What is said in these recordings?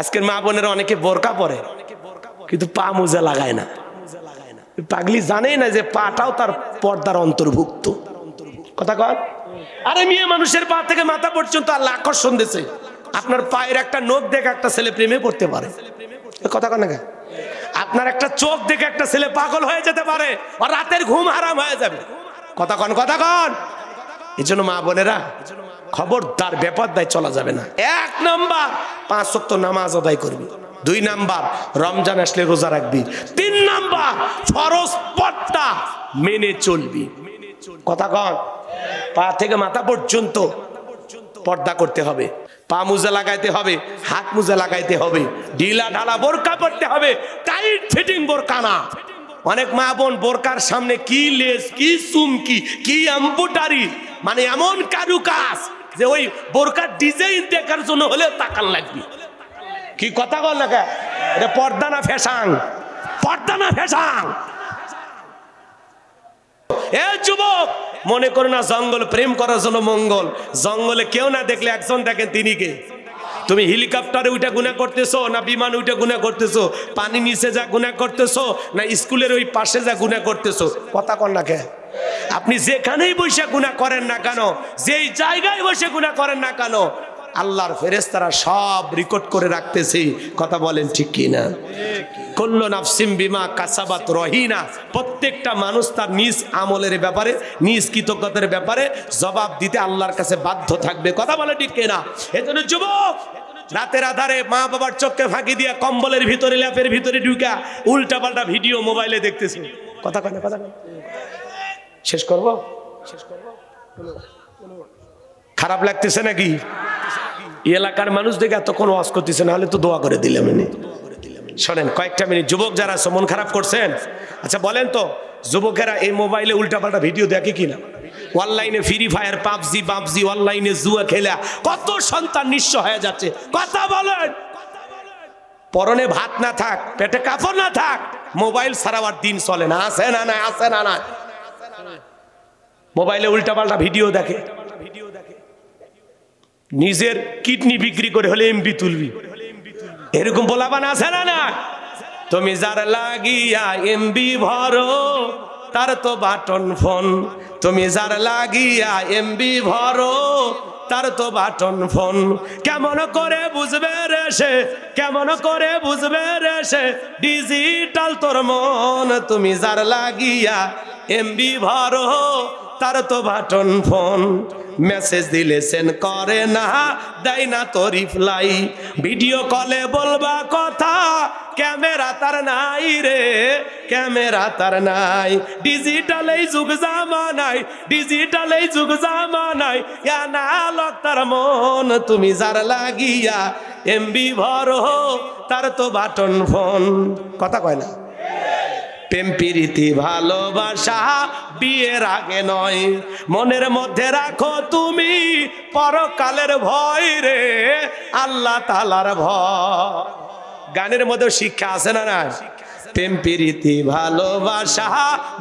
আজকের মা বোনেরা অনেকে বোরকা পরে কিন্তু পা মোজা লাগায় না। পাগলি জানেই না যে পাটাও তার পর্দার অন্তর্ভুক্ত। কথা কন। আরে মেয়ে মানুষের পা থেকে মাথা পর্যন্ত আল্লাহ আকর্ষণ দিয়েছে। আপনার পায়ের একটা নখ দেখে একটা ছেলে প্রেমে পড়তে পারে। কথা কন না। আপনার একটা চোখ দেখে একটা ছেলে পাগল হয়ে যেতে পারে, আর রাতের ঘুম হারাম হয়ে যাবে। কথা কন, কথা কন। এই জন্য মা বোনেরা খবরদার বেপরদায় চলা যাবে না। 1 নাম্বার 5 ওয়াক্ত নামাজ আদায় করবি। 2 নাম্বার রমজান আসলে রোজা রাখবি। 3 নাম্বার ফরজ পর্দা মেনে চলবি। কথা কন। পা থেকে মাথা পর্যন্ত পর্দা করতে হবে, পা মোজা লাগাইতে হবে, হাত মোজা লাগাইতে হবে, ঢিলা ঢালা বোরকা পরতে হবে, টাইট ফিটিং বোরকা না। অনেক মা বোন বোরকার সামনে কি লেস, কি চুমকি, কি এমব্রয়ডারি, মানে এমন কারুকাজ যে ওই বোরকার ডিজাইন দেখার জন্য হলে তাকান লাগবে। কি কথা বল না, এটা পর্দা না ফ্যাশন? পর্দা না ফ্যাশন? এ যুবক, মনে করো না জঙ্গল প্রেম করার জন্য মঙ্গল। জঙ্গলে কেউ না দেখলে একজন দেখেন, তিনি কে? তুমি হেলিকপ্টারে উঠে গুনাহ করতেছো, না বিমানে উঠে গুনাহ করতেছো, পানি নিচে যা গুনাহ করতেছো, না স্কুলের ওই পাশে যা গুনাহ করতেছো? কথা কন না কে? আপনি যেখানেই বসে গুনাহ করেন না কেন, যেই জায়গায় বসে গুনাহ করেন না কেন, আল্লাহর ফেরেশতারা সব রেকর্ড করে রাখতেছে। কথা বলেন ঠিক কি না? কুল্লু নাফসিম বিমা কাসাবাত রহিনা। প্রত্যেকটা মানুষ তার নিজ আমলের ব্যাপারে, নিজ কৃতজ্ঞতার ব্যাপারে জবাব দিতে আল্লাহর কাছে বাধ্য থাকবে। কথা বলে ঠিক কিনা? এজন্য যুবক, রাতের আধারে মা বাবার চোখকে ফাঁকি দিয়া কম্বলের ভিতরে, ল্যাপের ভিতরে ঢুকা উল্টা পাল্টা ভিডিও মোবাইলে দেখতেছি। কথা কয় না? কথা কয়। শেষ করব? শেষ করব? খারাপ লাগতেছে নাকি? এলাকার মানুষ দেখে এতক্ষণ ওয়াজ করতেছে, না হলে তো দোয়া করে দিলাম। শোনেন কয়েকটা মিনিট। যুবক যারা মন খারাপ করছেন, আচ্ছা বলেন তো, যুবকেরা এই মোবাইলে উল্টাপাল্টা ভিডিও দেখে কিনা? অনলাইনে ফ্রি ফায়ার, পাবজি, অনলাইনে জুয়া খেলা কত সন্তান নিঃস্ব হয়ে যাচ্ছে। কথা বলেন। পরনে ভাত না থাক, পেটে কাপড় না থাক, মোবাইল ছাড়া আর দিন চলে না। আছে না? না আছে না? না মোবাইলে উল্টাপাল্টা ভিডিও দেখে, নিজের কিডনি বিক্রি করে হলে এমবি তুলবি, এরকম বলাবান আছে না? না। তুমি যার লাগিয়া এমবি ভরো তার তো বাটন ফোন, তুমি যার লাগিয়া এমবি ভরো তার তো বাটন ফোন। কেমন করে বুঝবে রে সে, কেমন করে বুঝবে রে সে ডিজিটাল তোর মন। তুমি যার লাগিয়া এমবি ভরো তার তো বাটন ফোন। মেসেজ দিলে সেন্ড করে না, দেয় না তো রিপ্লাই। ভিডিও কলে বলবা কথা, ক্যামেরা তার নাই রে, ক্যামেরা তার নাই। ডিজিটাল এই যুগ জামানায়, ডিজিটাল এই যুগ জামানায় অ্যানালগ তার মন। তুমি যার লাগিয়া এমবি ভরো তার তো বাটন ফোন। কথা কয় না? প্রেম প্রীতি ভালোবাসা বিয়ের আগে নয়, মনের মধ্যে রাখো তুমি পরকালের ভয় রে, আল্লাহ তাআলার ভয়। গানের মধ্যে শিক্ষা আছে না? না। প্রেম প্রীতি ভালোবাসা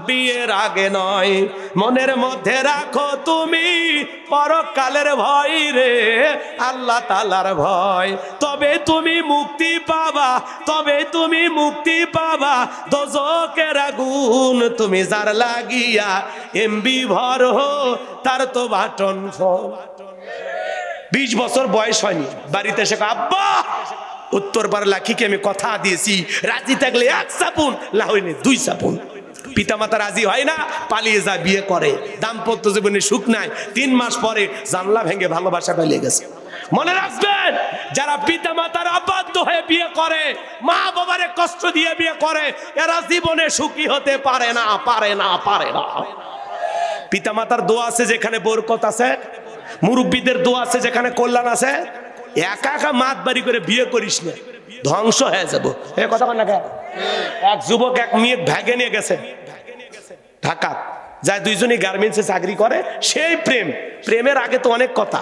বিয়ের আগে নয়, মনের মধ্যে রাখো তুমি পরকালের ভয় রে, আল্লাহ তাআলার ভয়। তবে তুমি মুক্তি পাবা, তবে তুমি মুক্তি পাবা দোজখের আগুন। তুমি যার লাগিয়া এমবি ভরো তার তো বাটন ফোন। 20 বছর বয়স হয়নি, বাড়িতে এসে আব্বা উত্তর পাড়া লাখিকে আমি কথা দিয়েছি, রাজি থাকলে 1 সাপুন, না হইলে 2 সাপুন। পিতামাতা রাজি হয় না, পালিয়ে যায়, বিয়ে করে। দাম্পত্য জীবনে সুখ নাই। 3 মাস পরে জানলা ভেঙে ভালোবাসা পালিয়ে গেছে। মনে রাখবেন, যারা পিতামাতার অবাধ্য হয়ে বিয়ে করে, মা বাবারে কষ্ট দিয়ে বিয়ে করে, এরা জীবনে সুখী হতে পারে না, পারে না, পারে না। পিতামাতার দোয়া আছে যেখানে বরকত আছে, মুরব্বীদের দোয়া আছে যেখানে কল্যাণ আছে। একা একা মাত বাড়ি করে বিয়ে করিস না, ধ্বংস হয়ে যাবো। এ কথা বল না কেন? এক যুবক এক মেয়ে ভেগে নিয়ে গেছে ঢাকা, যায় দুইজনই গার্মেন্টসে চাকরি করে। সেই প্রেম, প্রেমের আগে তো অনেক কথা।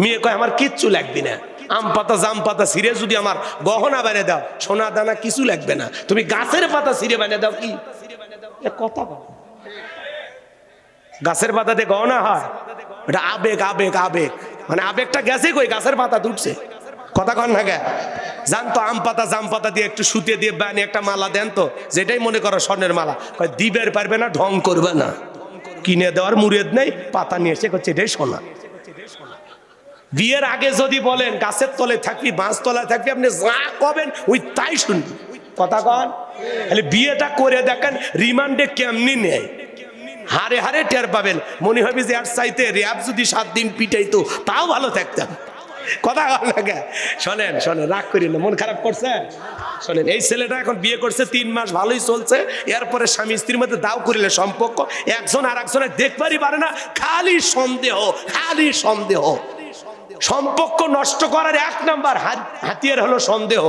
মেয়ে কয় আমার কিচ্ছু লাগবে না, আম পাতা জাম পাতা ছিঁড়ে যদি আমার গহনা বানিয়ে দাও, সোনা দানা কিছু লাগবে না, তুমি গাছের পাতা ছিঁড়ে বানিয়ে দাও। কি কথা বল? গাছের পাতা দিয়ে গহনা হয়? এটা আবেগ, আবেগ, আবেগ। মানে আবেগটা গেছে কই, গাছের পাতা উঠছে। কথা কন না কে? জানতো আম পাতা জাম পাতা দিয়ে একটু সুতে দিয়ে বানিয়ে একটা মালা দেন তো, যেটাই মনে করো স্বর্ণের মালা। কয় দিবের পারবে না, ঢং করবে না, কিনে দেওয়ার মুরিদ নেই, পাতা নিয়ে এসে করছে এটাই সোনা। বিয়ের আগে যদি বলেন গাছের তলে থাকবি বাঁশ তলায় থাকবি, আপনি যা কবেন ওই তাই শুনবি। কথা কন, তাহলে বিয়েটা করে দেখেন রিমান্ডে কেমনি নেয়, হারে হারে টের পাবেন। মনে হবে যে আর চাইতে র্যাব যদি 7 দিন পিটাইতো তাও ভালো থাকতাম। কথা কন লাগে। শোনেন শোনেন, রাগ করি না, মন খারাপ করছে। শোনেন, এই ছেলেটা এখন বিয়ে করছে 3 মাস, ভালোই চলছে। এরপরে স্বামী স্ত্রীর মধ্যে দাও করিলে সম্পর্ক, একজন আর একজনের দেখবারই পারে না, খালি সন্দেহ, খালি সন্দেহ। সম্পর্ক নষ্ট করার 1 নাম্বার হাতিয়ার হলো সন্দেহ।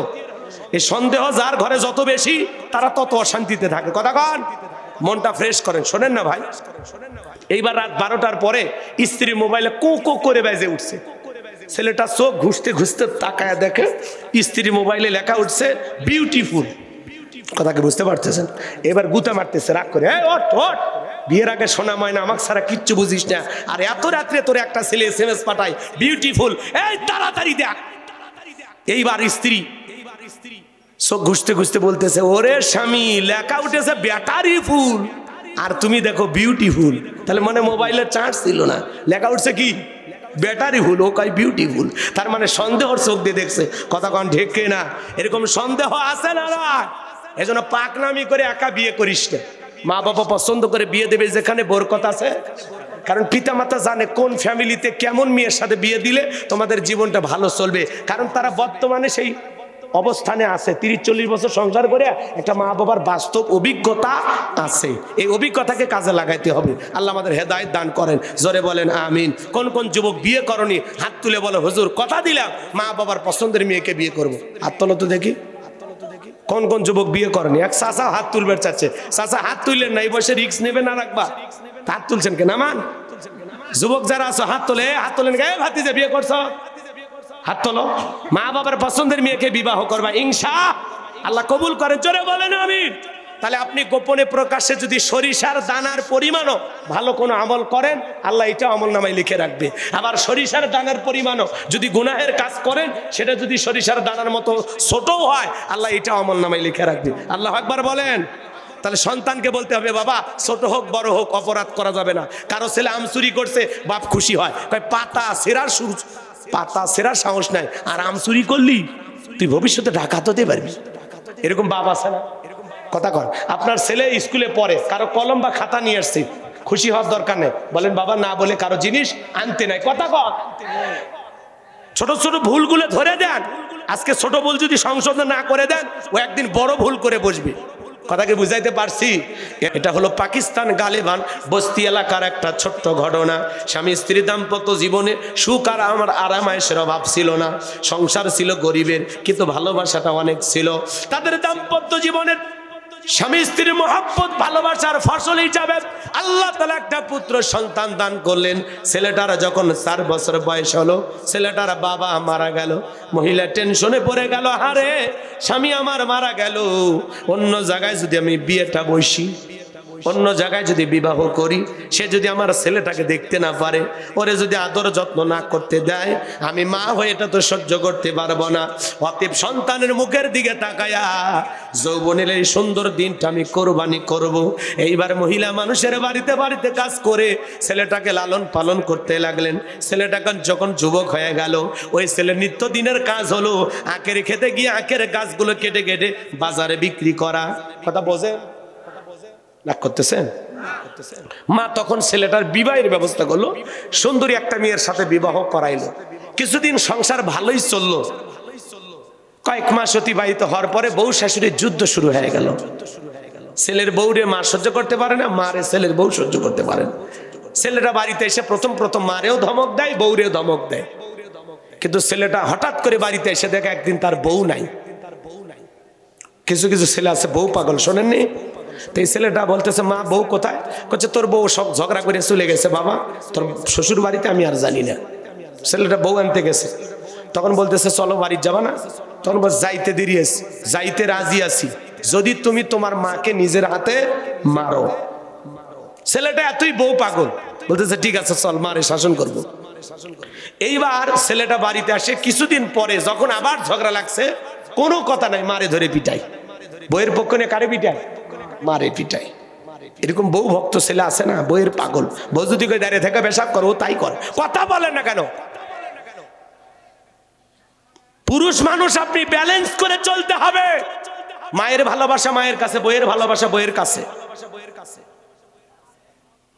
এই সন্দেহ যার ঘরে যত বেশি, তারা তত অশান্তিতে থাকে। কথা কন, মনটা ফ্রেশ করেন। শোনেন না ভাই, এইবার রাত 12টার পরে স্ত্রী মোবাইলে কো কো করে বেজে উঠছে। ছেলেটা চোখ ঘুষতে ঘুষতে তাকায় দেখে স্ত্রী মোবাইলে লেখা উঠছে বিউটিফুল। কথাকে বুঝতে পারতেছেন? এবার গুতা মারতেছে রাগ করে, এই ওঠ ওঠ, বিয়ের আগে সোনা ময়না আমাকে ছাড়া কিচ্ছু বুঝিস না, আর এত রাত্রে তোরে একটা ছেলে SMS পাঠায় বিউটিফুল, এই তাড়াতাড়ি দেখ। এইবার স্ত্রী চোখ ঘুষতে ঘুষতে বলতেছে, ওরে স্বামী লেখা উঠেছে ব্যাটারি ফুল, আর তুমি দেখো বিউটিফুল। তাহলে মানে মোবাইলের চার্জ ছিল না, লেখা উঠছে কি ব্যাটারি ফুল, ও কয় বিউটিফুল। তার মানে সন্দেহর চোখ দিয়ে দেখছে। কথা কন ঢেকে না? এরকম সন্দেহ আছে না? এজন্য পাকনামি করে একা বিয়ে করিস না। মা বাবা পছন্দ করে বিয়ে দেবে যেখানে বরকত আছে। কারণ পিতামাতা জানে কোন ফ্যামিলিতে কেমন মেয়ের সাথে বিয়ে দিলে তোমাদের জীবনটা ভালো চলবে। কারণ তারা বর্তমানে সেই অবস্থানে আছে, 30-40 বছর সংসার করে একটা মা বাবার বাস্তব অভিজ্ঞতা আছে। এই অভিজ্ঞতাকে কাজে লাগাইতে হবে। আল্লাহ আমাদের হেদায়েত দান করেন, জোরে বলেন আমিন। কোন কোন যুবক বিয়ে করনি হাত তুলে বলো, হুজুর কথা দিলাম মা বাবার পছন্দের মেয়েকে বিয়ে করব। হাত তোলো তো দেখি। কোন কোন যুবক বিয়ে করেনি? এক চাচা হাত তুলবে চাচ্ছে, চাচা হাত তুললেন না, এই বয়সে রিস্ক নেবে না রাখবা, হাত তুলছেন কেন? মান যুবক যারা আছো হাত তোলে, হাত তোলেন গায়ে ভাতিজা বিয়ে করছো, হাত তোলো। মা বাবার পছন্দের মেয়েকে বিবাহ করবা, ইনশাআল্লাহ কবুল করেন, জোরে বলেন আমিন। তাহলে আপনি গোপনে প্রকাশ্যে যদি সরিষার দানার পরিমাণও ভালো কোনো আমল করেন, আল্লাহ এটা আমল নামায় লিখে রাখবে। আবার সরিষার দানার পরিমাণও যদি গুনাহের কাজ করেন, সেটা যদি সরিষার দানার মতো ছোটও হয়, আল্লাহ এটা আমল নামায় লিখে রাখবে। আল্লাহ আকবার বলেন। তাহলে সন্তানকে বলতে হবে, বাবা ছোট হোক বড় হোক অপরাধ করা যাবে না। কারো ছেলে আম চুরি করছে, বাপ খুশি হয়, পাতা সেরার শুরু, পাতা সেরার সাহস নাই, আর আম চুরি করলি তুই ভবিষ্যতে ডাকাত হতে পারবি। এরকম বাপ আছে না? কথা কর। আপনার ছেলে স্কুলে পড়ে, কারো কলম বা খাতা নিয়ে আসছে, খুশি হওয়ার দরকার নেই, বলেন বাবা না বলে কারো জিনিস আনতে নাই। কথা কর। ছোট ছোট ভুলগুলো ধরে দেন। আজকে ছোট ভুল যদি সংশোধন না করে দেন, ও একদিন বড় ভুল করে বসবে। কথাকে বুঝাইতে পারছি? এটা হলো পাকিস্তান গালেবান বস্তি এলাকার একটা ছোট্ট ঘটনা। স্বামী স্ত্রী দাম্পত্য জীবনে সুখ আর আমার আরামায়েশের অভাব ছিল না। সংসার ছিল গরিবের, কিন্তু ভালোবাসাটা অনেক ছিল। তাদের দাম্পত্য জীবনের স্বামী স্ত্রীর মহব্বত ভালোবাসার ফসল হিসাবে আল্লাহ তাআলা একটা পুত্র সন্তান দান করলেন। ছেলেটার যখন 4 বছর বয়স হলো, ছেলেটার বাবা মারা গেল। মহিলা টেনশনে পড়ে গেল, হারে স্বামী আমার মারা গেল, অন্য জায়গায় যদি আমি বিয়েটা বসি, অন্য জায়গায় যদি বিবাহ করি, সে যদি আমার ছেলেটাকে দেখতে না পারে, ওরে যদি আদর যত্ন না করতে দেয়, আমি মা হয়ে এটা তো সহ্য করতে পারবো না। অতএব সন্তানের মুখের দিকে তাকায়া যৌবনের এই সুন্দর দিনটা আমি কোরবানি করব। এইবার মহিলা মানুষের বাড়িতে বাড়িতে কাজ করে ছেলেটাকে লালন পালন করতে লাগলেন। ছেলেটাকে যখন যুবক হয়ে গেল, ওই ছেলের নিত্যদিনের কাজ হলো আখের খেতে গিয়ে আখের গাছগুলো কেটে কেটে বাজারে বিক্রি করা। কথা বোঝেন? রাগ করতেছেন? মা তখন ছেলেটার বিবাহের ব্যবস্থা করলো, সুন্দরী একটা মেয়ের সাথে বিবাহ করাইলো। কিছুদিন সংসার ভালোই চললো। কয়েক মাস অতিবাহিত হওয়ার পরে বউ শাশুড়ির যুদ্ধ শুরু হয়ে গেল। ছেলের বউরে মা সহ্য করতে পারে না, মারে ছেলের বউ সহ্য করতে পারে না। ছেলেটা বাড়িতে এসে প্রথম মারেও ধমক দেয়, বউরেও ধমক দেয়। কিন্তু ছেলেটা হঠাৎ করে বাড়িতে এসে দেখে একদিন তার বউ নাই। কিছু কিছু ছেলে আছে বউ পাগল, শোনেননি? তো এই ছেলেটা বলতেছে, মা বউ কোথায়? বলছে, তোর বউ সব ঝগড়া করে চলে গেছে বাবা, তোর শ্বশুর বাড়িতে আমি আর জানি না। ছেলেটা বউ আনতে গেছে, তখন বলতেছে চলো বাড়ি যাবা না? তখন বল যাইতে দেরি আছে, যাইতে রাজি আছি যদি তুমি তোমার মাকে নিজের হাতে মারো। ছেলেটা এতই বউ পাগল, বলতেছে ঠিক আছে চল, মারে শাসন করবো। এইবার ছেলেটা বাড়িতে আসে। কিছুদিন পরে যখন আবার ঝগড়া লাগছে, কোনো কথা নাই, মারে ধরে পিটাই। বইয়ের পক্ষ নিয়ে কারে পিটাই? মারে পিটাই। এরকম বউ ভক্ত ছেলে আছে না, বইয়ের পাগল। বউ যদি কই দাঁড়িয়ে থেকে পেশাব করো, তাই কর, কথা বলেন না কেন? পুরুষ মানুষ আপনি ব্যালেন্স করে চলতে হবে। মায়ের ভালোবাসা মায়ের কাছে, বইয়ের ভালোবাসা বইয়ের কাছে।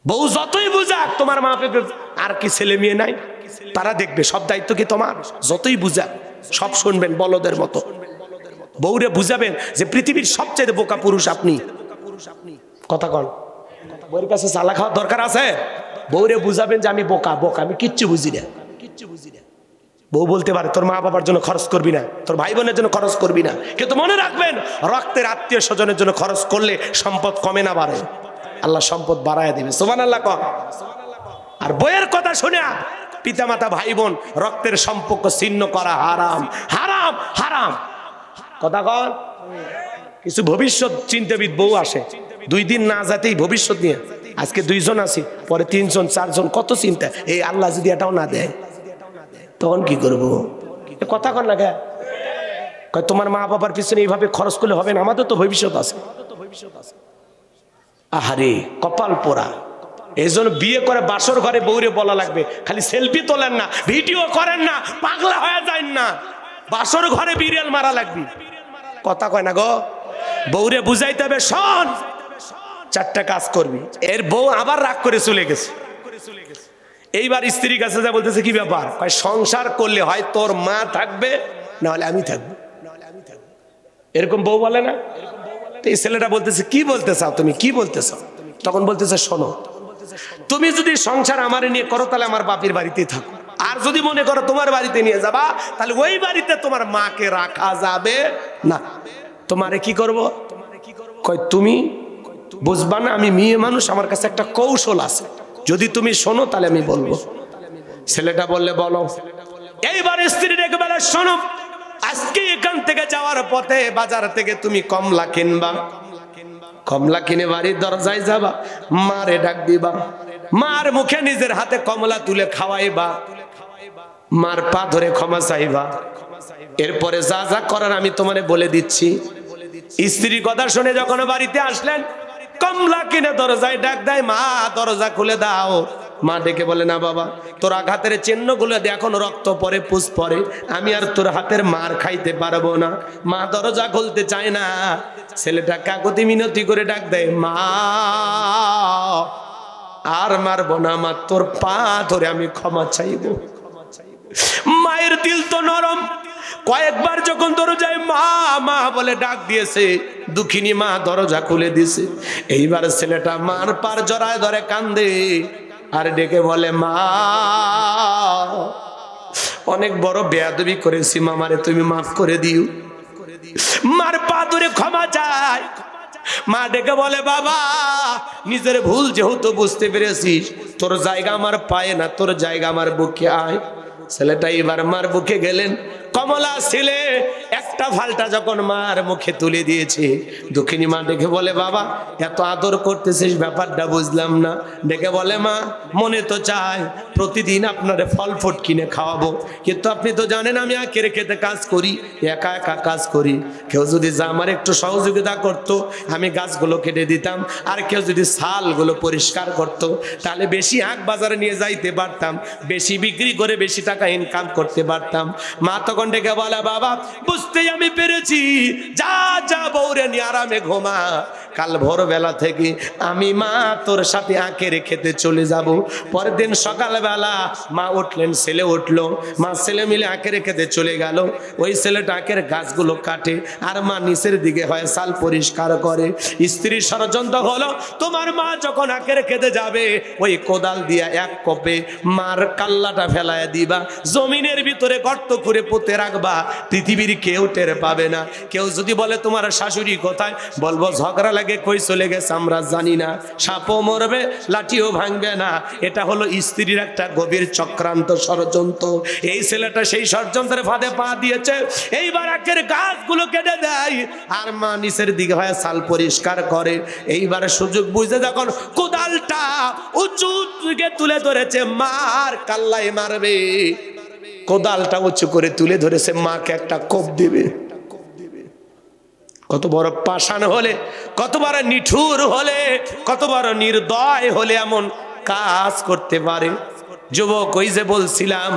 বউ যতই বুঝাক তোমার মা বাবা আর কি ছেলে মেয়ে নাই, তারা দেখবে, সব দায়িত্ব কি তোমার? যতই বুঝাক সব শুনবেন বলদের মতো। বউরে বুঝাবেন যে পৃথিবীর সবচেয়ে বোকা পুরুষ আপনি। কথা কন, বউয়ের কাছে চালা খাওয়ার দরকার আছে? বউরে বুঝাবেন যে আমি বোকা, বোকা, আমি কিচ্ছু বুঝি না। বউ বলতে পারে তোর মা বাবার জন্য খরচ করবি না, তোর ভাই বোনের জন্য খরচ করবি না, কিন্তু মনে রাখবেন রক্তের আত্মীয় স্বজনের জন্য খরচ করলে সম্পদ কমে না বাড়ে, আল্লাহ সম্পদ বাড়ায় দিবে। সুবহানাল্লাহ কর। আর বইয়ের কথা শুনে পিতামাতা ভাই বোন রক্তের সম্পর্ক ছিন্ন করা হারাম, হারাম, হারাম। কথা কর। কিছু ভবিষ্যৎ চিন্তাবিদ বউ আসে, 2 দিন না যেতেই ভবিষ্যৎ নিয়ে, আজকে 2 জন আছি, পরে 3 জন 4 জন, কত চিন্তা। এই আল্লাহ যদি এটাও না দেয় তখন কি করবো? কথা কর না, তোমার মা বাবার পিছনে এইভাবে খরচ করলে হবে না, আমাদের তো ভবিষ্যৎ আছে। আহারে কপাল পোড়া। এই জন্য বিয়ে করে বাসর ঘরে বউরে বলা লাগবে, খালি সেলফি তোলেন না, ভিডিও করেন না, পাগলা হয়ে যায় না, বাসর ঘরে বিড়াল মারা লাগবে। কথা কয় না গো। বউরে বুঝাইতে হবে, শোন 4টা কাজ করবি। এর বউ আবার রাগ করে চলে গেছে। এইবার স্ত্রীর কাছে যা বলতেছে, কি ব্যাপার? কয় সংসার করলে হয় তোর মা থাকবে, না হলে আমি থাকবো। এরকম বউ বলে না? এই ছেলেটা বলতেছে, কি বলতে চাও তুমি, কি বলতে চাও? তখন বলতেছে, শোনো, তুমি যদি সংসার আমার নিয়ে করো তাহলে আমার বাপের বাড়িতেই থাকো, আর যদি মনে করো তোমার বাড়িতে নিয়ে যাবা তাহলে ওই বাড়িতে তোমার মাকে রাখা যাবে না। তোমারে কি করব? কয় তুমি বুঝবা না, আমি মেয়ে মানুষ, আমার কাছে একটা কৌশল আছে, যদি তুমি শোনো তাহলে আমি বলবো। ছেলেটা বললে বলো। এইবার স্ত্রী ডেকে বলে, শোনো, আজকে এখান থেকে যাওয়ার পথে বাজার থেকে তুমি কমলা কিনবা, কমলা কিনে বাড়ির দরজায় যাবা, মারে ডাক দিবা, মার মুখে নিজের হাতে কমলা তুলে খাওয়াইবা, মার পা ধরে ক্ষমা চাইবা, এরপরে যা যা করার আমি তোমারে বলে দিচ্ছি। স্ত্রীর কথা শুনে যখন বাড়িতে আসলেন, কমলা কিনে দরজায় ডাক দেয়, মা দরজা খুলে দাও। মা ডেকে বলে, না বাবা, তোর আঘাতের চিহ্নগুলো দিয়ে এখন রক্ত পরে, পুষ পরে, আমি আর তোর হাতের মার খাইতে পারবো না। মা দরজা খুলতে চায় না। ছেলেটা কাকুতি মিনতি করে ডাক দেয়, মা আর মারবো না, মা তোর পা ধরে আমি ক্ষমা চাইবো। মায়ের দিল তো নরম, কয়েকবার যখন দরজায় মা মা বলে ডাক দিয়েছে, দুঃখিনী মা দরজা খুলে দিছে। এইবার ছেলেটা মার পার জড়ায় ধরে কান্দে আর ডেকে বলে, মা অনেক বড় বেয়াদবি করেছি, মামারে তুমি মাফ করে দিও। মার পা ধরে ক্ষমা চায়। মা ডেকে বলে, বাবা নিজের ভুল যেহেতু বুঝতে পেরেছিস, তোর জায়গা আমার পায়ে না, তোর জায়গা আমার বুকে আয়। ছেলেটা এবার মার বুকে গেলেন। কমলা ছেলে একটা ফালটা যখন মার মুখে তুলে দিয়েছে, দুঃখিনী মা ডেকে বলে, বাবা এত আদর করতেছিস, ব্যাপারটা বুঝলাম না। ডেকে বলে, মা মনে তো চায় প্রতিদিন আপনারে ফল ফুট কিনে খাওয়াবো, কিন্তু আপনি তো জানেন আমি আখের খেতে কাজ করি, একা একা কাজ করি। কেউ যদি আমার একটু সহযোগিতা করতো, আমি গাছগুলো কেটে দিতাম, আর কেউ যদি ছালগুলো পরিষ্কার করতো, তাহলে বেশি আখ বাজারে নিয়ে যাইতে পারতাম, বেশি বিক্রি করে বেশি টাকা ইনকাম করতে পারতাম। মা তখন ডেকে বলে, বাবা বুঝতেই আমি পেরেছি, যা যা বউরে নিয়ে আরামে ঘুমা, কাল ভোরবেলা থেকে আমি মা তোর সাথে আখের খেতে চলে যাব। পরের দিন সকালবেলা মা উঠলেন, ছেলে উঠলো, মা ছেলে মিলে আখের খেতে চলে গেল। ওই ছেলেটা আখের গাছগুলো কাটে আর মা নিচের দিকে হয় সাল পরিষ্কার করে। স্ত্রীর ষড়যন্ত্র হলো, তোমার মা যখন আখের খেতে যাবে ওই কোদাল দিয়া এক কোপে মার কাল্লাটা ফেলায় দিবা, জমিনের ভিতরে গর্ত করে পুঁতে রাখবা, পৃথিবীর কেউ টের পাবে না। কেউ যদি বলে তোমার শাশুড়ি কোথায়, বলবো ঝগড়া লাগে কই চলে গেছে আমরা জানি না, সাপও মরবে লাঠিও ভাঙবে না। এটা হলো স্ত্রীর একটা গভীর চক্রান্ত, ষড়যন্ত্র। এই ছেলেটা সেই ষড়যন্ত্রের ফাঁদে পা দিয়েছে। এইবার আখের গাছগুলো কেটে দেয় আর মা নিচের দিকে হয় সাল পরিষ্কার করে। এইবার সুযোগ বুঝে যখন কোদালটা উঁচু দিকে তুলে ধরেছে, মার কাল্লাই মারবে, কোদালটা উঁচু করে তুলে ধরেছে, মাকে একটা কোপ দিবে। কত বড় পাষাণ হলে, কত বড় নিঠুর হলে, কত বড় নির্দয় হলে এমন কাজ করতে পারে। যুবক, ওই যে বলছিলাম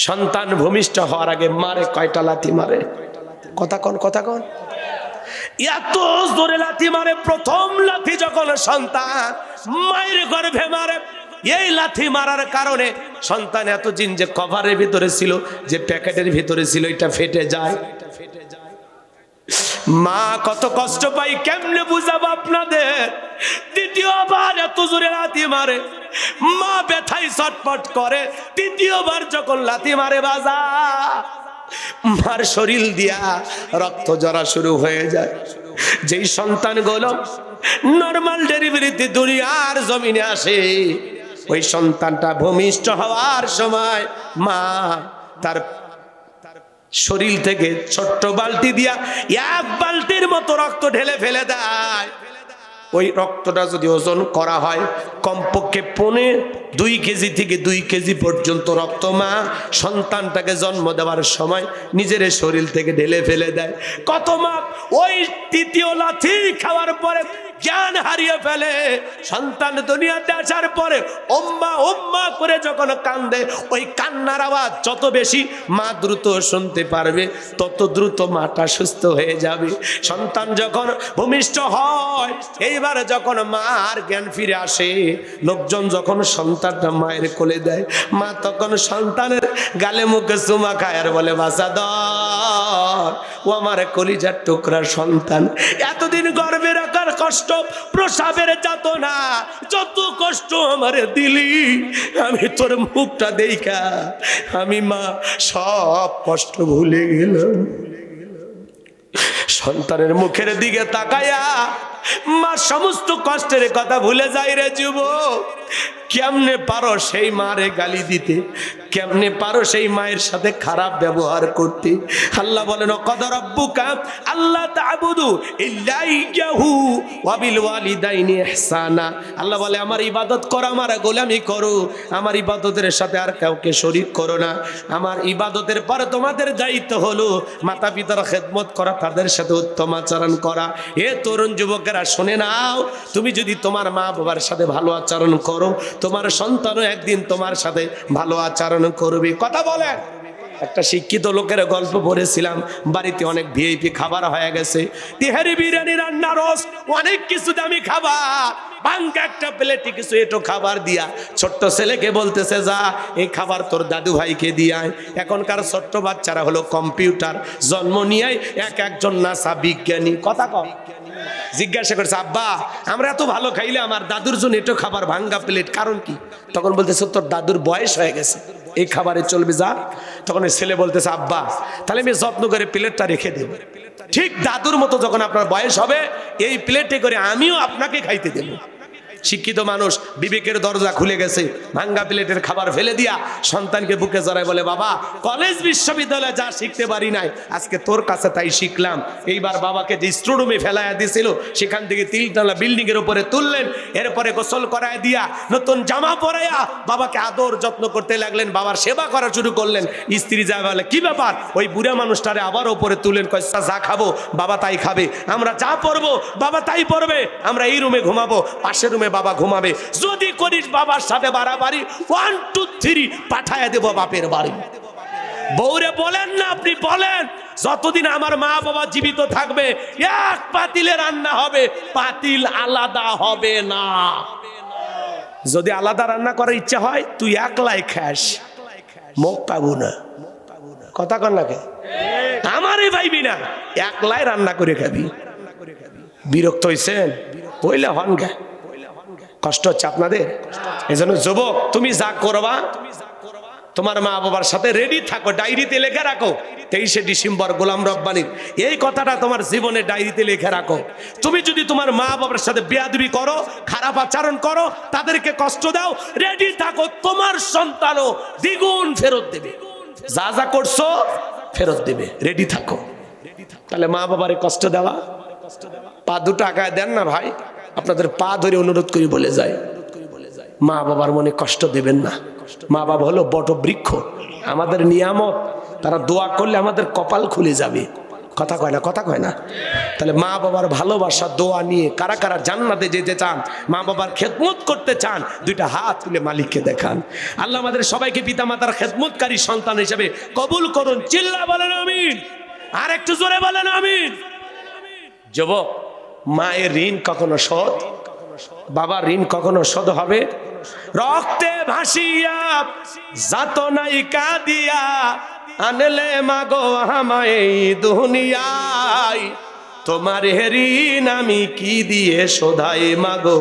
সন্তান ভূমিষ্ঠ হওয়ার আগে মারে কয়টা লাথি মারে? কথা কন, কথা কন। এত জোরে লাথি মারে, প্রথম লাথি যখন সন্তান মায়ের গর্ভে মারে, এই লাথি মারার কারণে সন্তান এতদিন যে কভারের ভিতরে ছিল, যে প্যাকেটের ভিতরে ছিল, এটা ফেটে যায়। মা কত কষ্ট পাই, কেমনে বুঝাবো আপনাদের? দ্বিতীয়বার এত জোরে লাথি মারে, মা ব্যথায় ছটফট করে। তৃতীয়বার যখন লাথি মারে বাজা, মার শরীর দিয়া রক্ত ঝরা শুরু হয়ে যায়। যেই সন্তানগুলো নরমাল ডেলিভারিতে দুনিয়ার জমিনে আসে, ওই সন্তানটা ভূমিষ্ঠ হওয়ার সময় মা তার শরীর থেকে ছোট্ট বালতি দিয়া 1 বালতির মতো রক্ত ঢেলে ফেলে দেয়। ওই রক্তটা যদি ওজন করা হয়, কমপক্ষে 2.5 কেজি থেকে 2 কেজি পর্যন্ত রক্ত মা সন্তানটাকে জন্ম দেওয়ার সময় নিজের শরীর থেকে ঢেলে ফেলে দেয়। কত মা ওই তৃতীয় লাথি খাওয়ার পরে জ্ঞান হারিয়ে ফেলে। সন্তান দুনিয়াতে আসার পরে ওম্মা ওম্মা করে যখন কান্দে, ওই কান্নার আওয়াজ যত বেশি মা দ্রুত শুনতে পারবে, তত দ্রুত মাটা সুস্থ হয়ে যাবে। সন্তান যখন ভূমিষ্ঠ হয়, এইবার যখন মার জ্ঞান ফিরে আসে, লোকজন যখন সন্তানটা মায়ের কোলে দেয়, মা তখন সন্তানের গালে মুখে চুমা খায় আর বলে, বাসাদর, ও আমার কলিজার টুকরা সন্তান, এতদিন গর্ভে রাখার কষ্ট, প্রসাবের যাতনা, যত কষ্ট আমারে দিলি, আমি তোর মুখটা দেখা আমি মা সব কষ্ট ভুলে গেলাম। সন্তানের মুখের দিকে তাকায়া মা সমস্ত কষ্টের কথা ভুলে যায় রে যুবক। কেমনে পারো সেই মারে গালি দিতে? কেমনে পারো সেই মায়ের সাথে খারাপ ব্যবহার করতে? আল্লাহ বলেন, ক্বাদা রাব্বুকা আল্লা তা'বুদু ইল্লা ইয়্যাহু ওয়া বিল ওয়ালিদাইনি ইহসানা। আল্লাহ বলে, আমার ইবাদত করো, আমার গোলামি করো, আমার ইবাদতের সাথে আর কাউকে শরীক করো না। আমার ইবাদতের পরে তোমাদের দায়িত্ব হলো মাতা পিতার খেদমত করা, তাদের সাথে উত্তম আচরণ করা। এ তরুণ যুবকেরা শুনে নাও, তুমি যদি তোমার মা বাবার সাথে ভালো আচরণ করো, তোমার সন্তানও একদিন তোমার সাথে ভালো আচরণ করবে। কথা বলেন। একটা শিক্ষিত লোকের গল্প পড়েছিলাম, বাড়িতে অনেক ভিআইপি খাবার হয়ে গেছে, তেহারি, বিরিয়ানি, রান্না, রোস্ট, অনেক কিছু দামি খাবার, ভাঙ্গা একটা প্লেটে কিছু এটো খাবার দিয়া ছোট্ট ছেলেকে বলতেছে, যা এই খাবার তোর দাদু ভাইকে দিয়ায়। এখনকার ছোট্ট বাচ্চারা হলো কম্পিউটার, জন্ম নিয়ে একজন নাসা বিজ্ঞানী। কথা কম। জিজ্ঞাসা করছে, আব্বা আমরা এত ভালো খাইলে আমার দাদুর জন্য এটো খাবার ভাঙ্গা প্লেট, কারণ কি? তখন বলতেছে, তোর দাদুর বয়স হয়ে গেছে, এই খাবারে চলবে, যা। তখন ওই ছেলে বলতেছে, আব্বা তাহলে আমি যত্ন করে প্লেটটা রেখে দেব, ঠিক দাদুর মতো যখন আপনার বয়স হবে এই প্লেটে করে আমিও আপনাকে খাইতে দেব। শিক্ষিত মানুষ, বিবেকের দরজা খুলে গেছে, ভাঙ্গা প্লেটের খাবার ফেলে দিয়া সন্তানকে বুকে জড়ায় বলে, বাবা কলেজ বিশ্ববিদ্যালয়ে যা শিখতে পারি নাই আজকে তোর কাছে তাই শিখলাম। এইবার বাবাকে যে স্টুডুমে ফেলাইয়া দিয়েছিল সেখান থেকে 3তলা বিল্ডিং এর উপরে তুললেন, এরপরে গোসল করায় দিয়া নতুন জামা পরাইয়া বাবাকে আদর যত্ন করতে লাগলেন, বাবার সেবা করা শুরু করলেন। স্ত্রী যা বলে, কি ব্যাপার? ওই বুড়া মানুষটারে আবার উপরে তুললেন, কয় যা খাবো বাবা তাই খাবে, আমরা যা পরবো বাবা তাই পরবে, আমরা এই রুমে ঘুমাবো, পাশের রুমে বাবা ঘুমাবে, যদি করিস বাবার সাথে বাড়াবাড়ি 1 2 3 পাঠায় দেব বাপের বাড়ি। বউরে বলেন না, আপনি বলেন, যতদিন আমার মা বাবা জীবিত থাকবে এক পাতিলে রান্না হবে, পাতিল আলাদা হবে না। যদি আলাদা রান্না করার ইচ্ছা হয় তুই একলাই খাস, মুখ পাবো না। কথা কন না কে? আমারই ভাইবি না, একলাই রান্না করে খাবি। বিরক্ত হইছেন? বইলে হন গে, কষ্ট হচ্ছে আপনাদের। এজন্য যুবক, তুমি যা করবা তোমার মা বাবার সাথে রেডি থাকো, ডায়েরিতে লিখে রাখো। 23শে ডিসেম্বর গোলাম রব্বানীর এই কথাটা তোমার জীবনে ডায়েরিতে লিখে রাখো। তুমি যদি তোমার মা বাবার সাথে বেয়াদবি করো, খারাপ আচরণ করো, তাদেরকে কষ্ট দাও, রেডি থাকো, তোমার সন্তানও দ্বিগুণ ফেরত দেবে। যা যা করছো ফেরত দেবে, রেডি থাকো। তাহলে মা বাবারে কষ্ট দেওয়া, পা দুটো আগায় দেন না ভাই, আপনাদের পা ধরে অনুরোধ করি বলে যায়, মা বাবার মনে কষ্ট দেবেন না। মা বাবা হলো বট বৃক্ষ, আমাদের নিয়ামত, তারা দোয়া করলে আমাদের কপাল খুলে যাবে। কথা কয় না, কথা কয় না। তাহলে মা বাবার ভালোবাসা দোয়া নিয়ে কারা কারা জান্নাতে যেতে চান, মা বাবার খেদমত করতে চান, দুইটা হাত তুলে মালিককে দেখান। আল্লাহ আমাদের সবাইকে পিতা মাতার খেদমতকারী সন্তান হিসেবে কবুল করুন। চিল্লা বলেন আমিন, আর একটু জোরে বলেন আমিন। যুবক, মায়ের ঋণ কখনো শোধ, বাবার ঋণ কখনো শোধ হবে? রক্তে ভাসিয়া যাতনাই কাঁদিয়া আনলে মাগো আমায় দুনিয়ায়, তোমার ঋণ আমি কি দিয়ে শোধাই মাগো,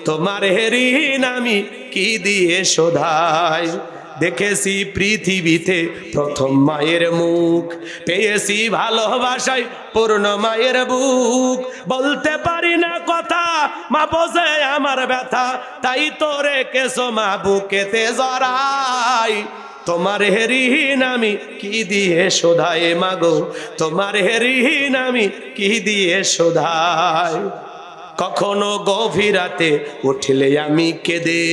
তোমার ঋণ আমি কি দিয়ে শোধাই। দেখেছি পৃথিবীতে প্রথম মায়ের মুখ, পেয়েছি ভালোবাসায় পূর্ণ মায়ের বুক। বলতে পারি না কথা, মা বোঝে আমার ব্যথা, তাই তো রেখেছো মা বুকেতে জড়াই। তোমার ঋণ আমি কি দিয়ে শোধাই মাগো, তোমার ঋণ আমি কি দিয়ে শোধাই। কখনো গভীর রাতে উঠলে আমি কেঁদে,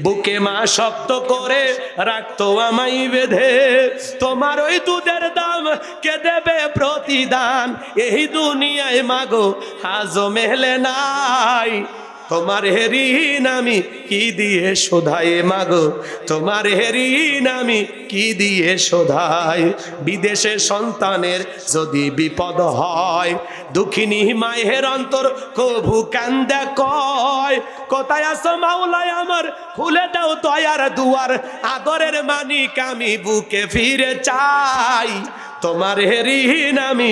বুকে মা শক্ত করে রাখতো আমায় বেঁধে। তোমার ওই দুধের দাম কে দেবে প্রতিদান, এই দুনিয়ায় মাগো আজও মেলে নাই। তোমার ঋণ আমি কি দিয়ে শোধাই মাগো, তোমার ঋণ আমি কি দিয়ে শোধাই। বিদেশে সন্তানের যদি বিপদ হয়, দুঃখিনী মায়ের অন্তর কভু কান্দে কয়, কোথায় আছো মাওলায় আমার, খুলে দাও দয়ার দুয়ার, আদরের মানিক আমি বুকে ফিরে চাই। তোমার ঋণ আমি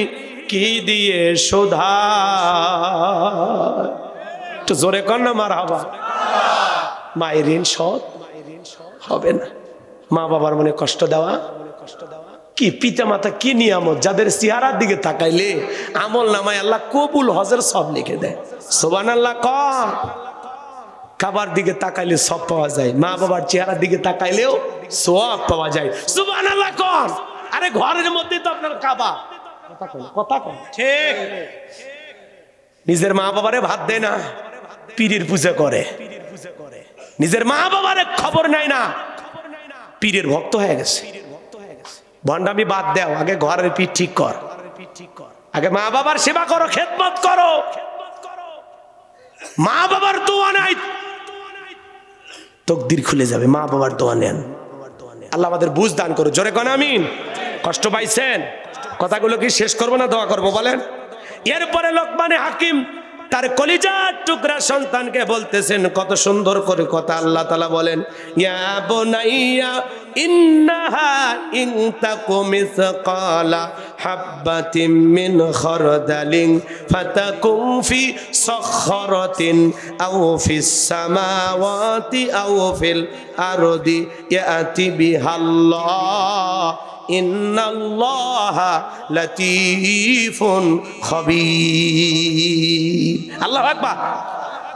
কি দিয়ে শোধাই। একটু জোরে কর না মারহাবা। মায়ের ঋণ শোধ হবে না। মা বাবার মনে কষ্ট দেওয়া কি পিতা মাতা কি নিয়ামত, যাদের চেহারার দিকে তাকাইলে আমল নামায় আল্লাহ কবুল হজের সব লিখে দেয়। সুবহানাল্লাহ কর। কাবার দিকে তাকাইলে সব পাওয়া যায়, মা বাবার চেহারার দিকে তাকাইলেও সওয়াব পাওয়া যায়। সুবহানাল্লাহ কর। আরে ঘরের মধ্যে তো আপনার কাবা, কথা কন ঠিক। নিজের মা বাবারে ভাত দেয় না, পীরের পূজা করে। নিজের মা বাবার খবর নাই না, পীরের ভক্ত হয়ে গেছে। ভণ্ডামি বাদ দাও, আগে ঘরের পীর ঠিক কর, আগে মা বাবার সেবা করো, খেদমত করো। মা বাবার দোয়া নাই, তকদির খুলে যাবে। মা বাবার দোয়া নেন। আল্লাহ আমাদের বুঝ দান করো। জোরে কোন আমিন। কষ্ট পাইছেন? কথাগুলো কি শেষ করবো না দোয়া করবো বলেন? এরপরে লোকমানে হাকিম তার কলিজার টুকরা সন্তানকে বলতেছেন, কত সুন্দর করে কথা। আল্লাহ তাআলা বলেন, ইয়া বুনাইয়া ইন্নাহা ইন তাকু মিসকালা হাববাতিন মিন খারদালিন ফাতাকুম ফি সাখরাতিন আও ফিস সামাওয়াতি আও ফিল আরদি ইয়াতি বিহাল্লাহ ইন্নাল্লাহা লাতীফুন খবীর। আল্লাহু আকবার।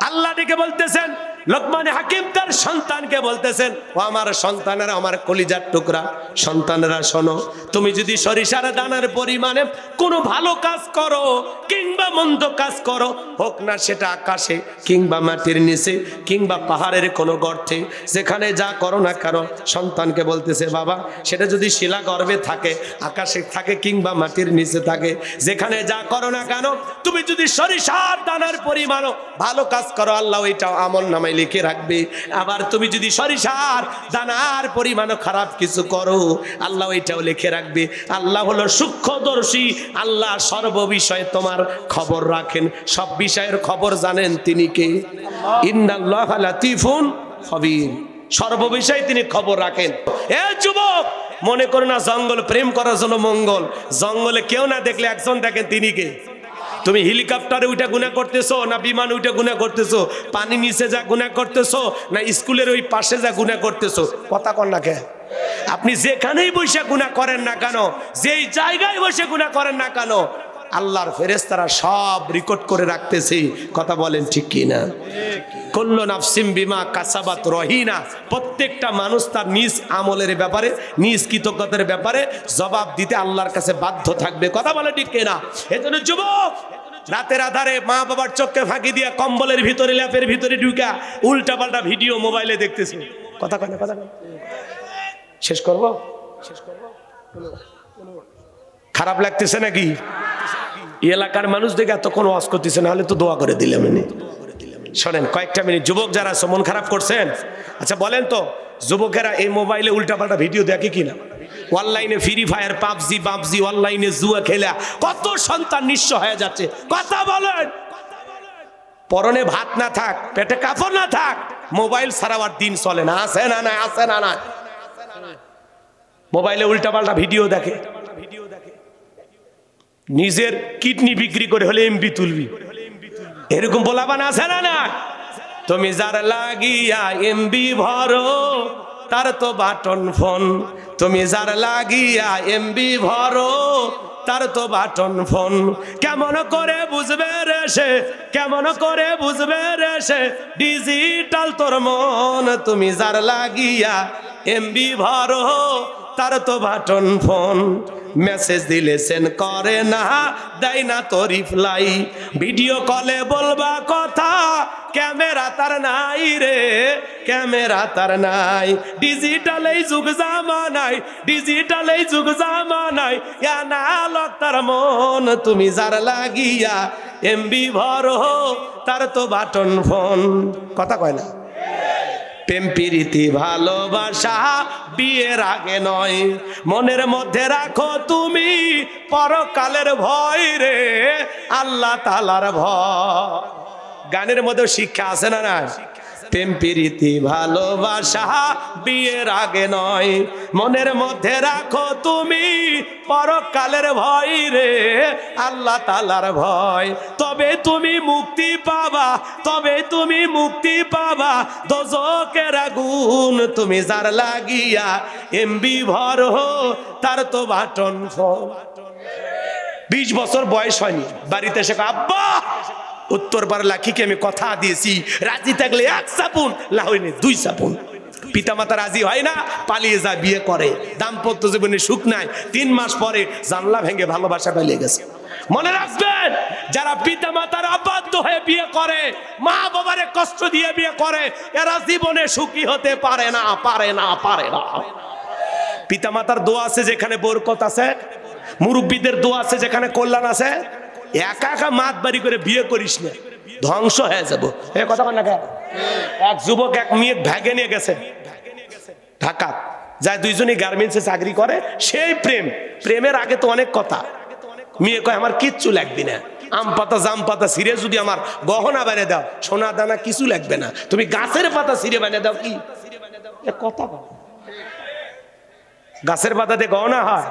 আল্লাহ ডেকে বলতেছেন, লোকমান হাকিম তার সন্তানকে বলতেছেন, ও আমার সন্তানেরা, আমার কলিজার টুকরা সন্তানেরা, শোনো, তুমি যদি সরিষার দানার পরিমাণে কোনো ভালো কাজ করো কিংবা মন্দ কাজ করো, হোক না সেটা আকাশে কিংবা মাটির নিচে কিংবা পাহাড়ের কোনো গর্তে, যেখানে যা করো না কেন, সন্তানকে বলতেছে, বাবা সেটা যদি শিলা গর্ভে থাকে, আকাশে থাকে কিংবা মাটির নিচে থাকে, যেখানে যা করো না কেন, তুমি যদি সরিষার দানার পরিমাণও ভালো কাজ করো, আল্লাহ ওইটাও আমল নামায় লিখে রাখবে। আবার তুমি যদি সরিষার দানার পরিমাণও খারাপ কিছু করো, আল্লাহ ওইটাও লিখে রাখবে। আল্লাহ হলো সূক্ষ্মদর্শী, আল্লাহ সর্ববিষয়ে তোমার খবর রাখেন, সব বিষয়ের খবর জানেন তিনি কে? ইন্নাল্লাহা লাতীফুন খবীর। সর্ববিষয়ে তিনি খবর রাখেন। এ যুবক, মনে করো না জঙ্গল প্রেম করার জন্য মঙ্গল, জঙ্গলে কেউ না দেখলে একজন দেখেন, তিনি কে? তুমি হেলিকপ্টারে উঠে গুনাহ করতেছো, না বিমানে উঠে গুনাহ করতেছো, পানি নিচে যা গুনাহ করতেছো, না স্কুলের ওই পাশে যা গুনাহ করতেছো? কথা কন না কে? আপনি যেখানেই বসে গুনাহ করেন না কেন, যেই জায়গায় বসে গুনাহ করেন না কেন, আল্লাহর ফেরেশতারা সব রেকর্ড করে রাখতেছে। কথা বলেন ঠিক কি না? কুল্লু নাফসিম বিমা কাসাবাত রহিনা। প্রত্যেকটা মানুষ তার নিজ আমলের ব্যাপারে, নিজ কৃতজ্ঞতার ব্যাপারে জবাব দিতে আল্লাহর কাছে বাধ্য থাকবে। কথা বলে ঠিক কিনা? এজন্য যুবক, রাতের আধারে মা বাবার চোখে ফাঁকি দিয়া কম্বলের ভিতরে, ল্যাপের ভিতরে ঢুকা উল্টা পাল্টা ভিডিও মোবাইলে দেখতেছি। কথা কয় না, কথা কয়। শেষ করবো? খারাপ লাগতেছে নাকি? এলাকার মানুষ দেখে এতক্ষণ ওয়াজ করতেছে, না হলে তো দোয়া করে দিলাম। শোনেন কয়েকটা মিনিট, যুবক যারা আছে মন খারাপ করছেন, আচ্ছা বলেন তো যুবকেরা এই মোবাইলে উল্টাপাল্টা ভিডিও দেখে কিনা? অনলাইনে ফ্রি ফায়ার, পাবজি অনলাইনে জুয়া খেলা কত সন্তান নিঃস্ব হয়ে যাচ্ছে। কথা বলেন, পরনে ভাত না থাক, পেটে কাপড় না থাক, মোবাইল ছাড়া আর দিন চলে না। আছে না না? আছে না না? মোবাইলে উল্টাপাল্টা ভিডিও দেখে, নিজের কিডনি বিক্রি করে হলে এমবি তুলবি, এরকম বলাবান আছে না না? তুমি যার লাগিয়া এমবি ভরো তার তো বাটন ফোন, তুমি যার লাগিয়া এমবি ভরো তার তো বাটন ফোন। কেমন করে বুঝবে রে সে, কেমন করে বুঝবে রে সে ডিজিটাল তোর মন, তুমি যার লাগিয়া এমবি ভরো তার তো বাটন ফোন। মেসেজ দিলে সেন্ড করে না, দেয় না তো রিপ্লাই, ভিডিও কলে বলবা কথা ক্যামেরা তার নাই রে, ক্যামেরা তার নাই। ডিজিটাল এই যুগ জামানায়, ডিজিটাল এই যুগ জামানায় অ্যানালগ তার মন, তুমি যার লাগিয়া এমবি ভরো তার তো বাটন ফোন। কথা কয় না? প্রেম প্রীতি ভালোবাসা বিয়ের আগে নয়, মনের মধ্যে রাখো তুমি পরকালের ভয় রে, আল্লাহ তাআলার ভয়। গানের মধ্যে শিক্ষা আছে না না? প্রেম প্রীতি ভালোবাসা বিয়ের আগে নয়, মনের মধ্যে রাখো তুমি পরকালের ভয় রে, আল্লাহ তাআলার ভয়। তবে তুমি মুক্তি পাবা, তবে তুমি মুক্তি পাবা দোজখের আগুন, তুমি যার লাগিয়া এমবি ভরো তার তো বাটন ফোন। 20 বছর বয়স হয়নি, বাড়িতে এসে আব্বা উত্তর পাড়া লাখিকে আমি কথা দিয়েছি, রাজি থাকলে 1 সাপুন, না হইলে 2 সাপুন। পিতামাতা রাজি হয় না, পালিয়ে যায়, বিয়ে করে, দাম্পত্য জীবনে সুখ নাই। 3 মাস পরে জানলা ভেঙে ভালোবাসা পালিয়ে গেছে। মনে রাখবেন, যারা পিতামাতার অবাধ্য হয়ে বিয়ে করে, মা বাবারে কষ্ট দিয়ে বিয়ে করে, এরা জীবনে সুখী হতে পারে না, পারে না, পারে না। পিতামাতার দোয়া আছে যেখানে বরকত আছে, মুরব্বীদের দোয়া আছে যেখানে কল্যাণ আছে। একা একা মাত বাড়ি করে বিয়ে করিস না, ধ্বংস হয়ে যাবো। এ কথা বল না কেন? এক যুবক এক মেয়ে ভেগে নিয়ে গেছে ঢাকা, যায় দুইজনই গার্মেন্টসে চাকরি করে। সেই প্রেম, প্রেমের আগে তো অনেক কথা। মেয়ে কয় আমার কিচ্ছু লাগবে না, আম পাতা জাম পাতা ছিঁড়ে যদি আমার গহনা বানিয়ে দাও, সোনা দানা কিছু লাগবে না, তুমি গাছের পাতা ছিঁড়ে বানিয়ে দাও। কি কথা বল? গাছের পাতাতে গহনা হয়?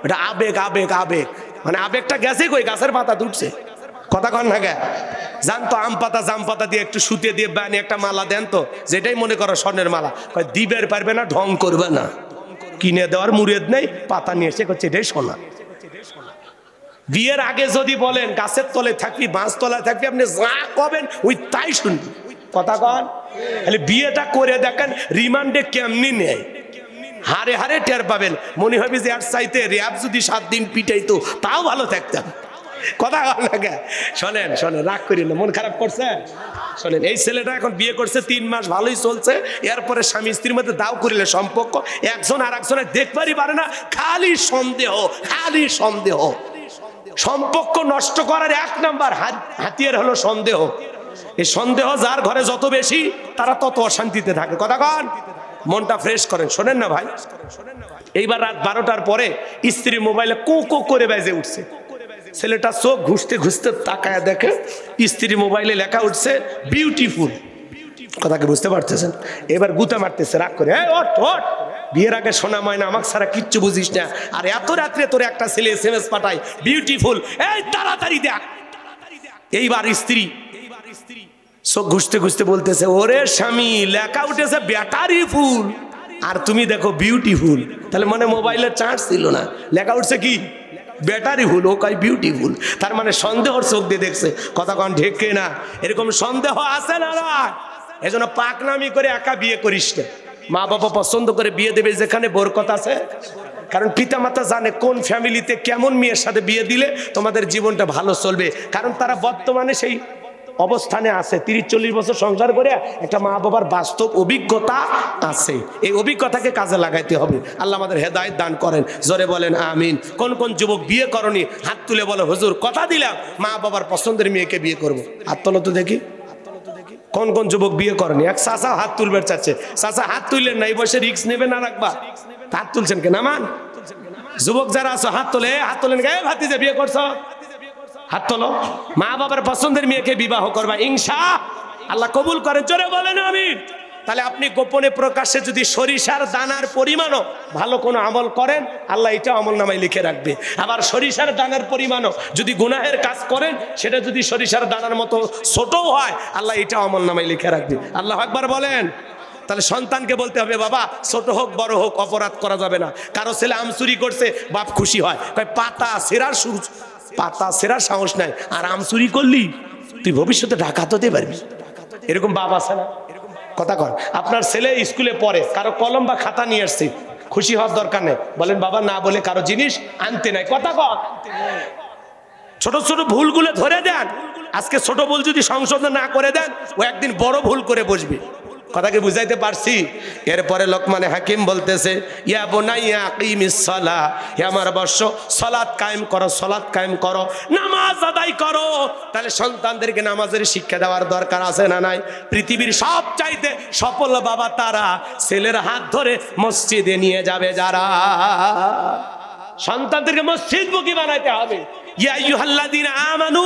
এটা আবেগ, আবেগ, আবেগ। মানে আবেগটা গেছে কই, গাছের পাতা উঠছে। কথা কন না গে? জানতো আম পাতা জাম পাতা দিয়ে একটু সুতে দিয়ে বানিয়ে একটা মালা দেন তো, যেটাই মনে করো স্বর্ণের মালা। কয় দিবের পারবে না, ঢং করবে না, কিনে দেওয়ার মুরিদ নেই, পাতা নিয়ে এসে করছে এটাই সোনা। বিয়ের আগে যদি বলেন গাছের তলে থাকবি, বাঁশ তলায় থাকবি, আপনি যা কবেন ওই তাই শুনবি। কথা কন? তাহলে বিয়েটা করে দেখেন রিমান্ডে কেমনি নেয়, হারে হারে টের পাবেন। মনে হবে যে আর চাইতে র্যাব যদি 7 দিন পিটাইতো তাও ভালো থাকতাম। কথা লাগে? শোনেন শোনেন, রাগ করি না, মন খারাপ করছে? শোনেন, এই ছেলেটা এখন বিয়ে করছে, 3 মাস ভালোই চলছে। এরপরে স্বামী স্ত্রীর মধ্যে দাও করিলে সম্পর্ক, একজন আর একজনের দেখবারই পারে না, খালি সন্দেহ, খালি সন্দেহ। সম্পর্ক নষ্ট করার 1 নাম্বার হাতিয়ার হলো সন্দেহ। এই সন্দেহ যার ঘরে যত বেশি, তারা তত অশান্তিতে থাকে। কথা কন? মনটা ফ্রেশ করেন। শোনেন না ভাই, এইবার রাত 12টার পরে স্ত্রী মোবাইলে কো কো করে বাজে উঠছে। ছেলেটা চোখ ঘুষতে ঘুষতে তাকায় দেখে স্ত্রী মোবাইলে লেখা উঠছে বিউটিফুল। কথা কি বুঝতে পারতেছেন? এবার গুতা মারতেছে রাগ করে, ওঠ ওঠ, বিয়ের আগে সোনা ময়না আমাকে ছাড়া কিচ্ছু বুঝিস না, আর এত রাত্রে তোর একটা ছেলে SMS পাঠায় বিউটিফুল, এই তাড়াতাড়ি দেখ। এইবার স্ত্রী চোখ ঘুষতে ঘুষতে বলতেছে, ওরে স্বামী, লেখা উঠেছে ব্যাটারি ফুল, আর তুমি দেখো বিউটিফুল। তাহলে মানে মোবাইলের চার্জ ছিল না, লেখা উঠছে কি ব্যাটারি ফুল, ও কয় বিউটিফুল। তার মানে সন্দেহর চোখ দিয়ে দেখছে। কথা কন ঠিক না? এরকম সন্দেহ আছে না? এজন্য পাকনামি করে একা বিয়ে করিস না। মা বাবা পছন্দ করে বিয়ে দেবে যেখানে বরকত আছে। কারণ পিতামাতা জানে কোন ফ্যামিলিতে কেমন মেয়ের সাথে বিয়ে দিলে তোমাদের জীবনটা ভালো চলবে। কারণ তারা বর্তমানে সেই অবস্থানে আছে, 30-40 বছর সংসার করে একটা মা বাবার বাস্তব অভিজ্ঞতা আছে, এই অভিজ্ঞতাকে কাজে লাগাইতে হবে। আল্লাহ আমাদের হেদায়েত দান করেন, জোরে বলেন আমিন। কোন কোন যুবক বিয়ে করনি হাত তুলে বলো, হুজুর কথা দিলাম মা বাবার পছন্দের মেয়েকে বিয়ে করব। হাত তোলো তো দেখি, কোন কোন যুবক বিয়ে করেনি? এক চাচা হাত তুলবে চাচ্ছে, চাচা হাত তুললেন না, এই বয়সে রিস্ক নেবে না রাখবা, হাত তুলছেন কেন? নামান যুবক যারা আছো হাত তোলে, হাত তোলেন গে ভাতিজা বিয়ে করছো, হাত তোলো। মা বাবার পছন্দের মেয়েকে বিবাহ করবা, ইনশাআল্লাহ কবুল করেন, জোরে বলেন আমিন। তাহলে আপনি গোপনে প্রকাশ্যে যদি সরিষার দানার পরিমাণও ভালো কোনো আমল করেন, আল্লাহ এটা আমল নামায় লিখে রাখবে। আবার সরিষার দানার পরিমাণও যদি গুনাহের কাজ করেন, সেটা যদি সরিষার দানার মতো ছোটও হয়, আল্লাহ এটা আমল নামায় লিখে রাখবে। আল্লাহ আকবার বলেন। তাহলে সন্তানকে বলতে হবে, বাবা ছোট হোক বড় হোক অপরাধ করা যাবে না। কারো ছেলে আম চুরি করছে, বাপ খুশি হয়, পাতা সেরার সাহস নাই, আর আম চুরি করলি তুই ভবিষ্যতে ডাকাত হতে পারবি। এরকম বাপ আছে না? কথা কর। আপনার ছেলে স্কুলে পড়ে, কারো কলম বা খাতা নিয়ে আসছে, খুশি হওয়ার দরকার নেই, বলেন বাবা না বলে কারো জিনিস আনতে নাই। কথা কর। ছোট ছোট ভুলগুলো ধরে দেন, আজকে ছোট ভুল যদি সংশোধন না করে দেন, ও একদিন বড় ভুল করে বসবে। কথাকে বুঝাইতে পারছি? এরপরে লোকমানে হাকিম বলতেছে, ইয়া বুনাইয়া আকিমিস সালাহ, হে আমার বৎস সালাত কায়েম করো, সালাত কায়েম করো, নামাজ আদায় করো। তাহলে সন্তানদেরকে নামাজের শিক্ষা দেওয়ার দরকার আছে না নাই? পৃথিবীর সবচাইতে সফল বাবা তারা, ছেলের হাত ধরে মসজিদে নিয়ে যাবে যারা। সন্তানদেরকে মসজিদমুখী বানাইতে হবে। ইয়া আইয়ুহাল্লাযীনা আমানু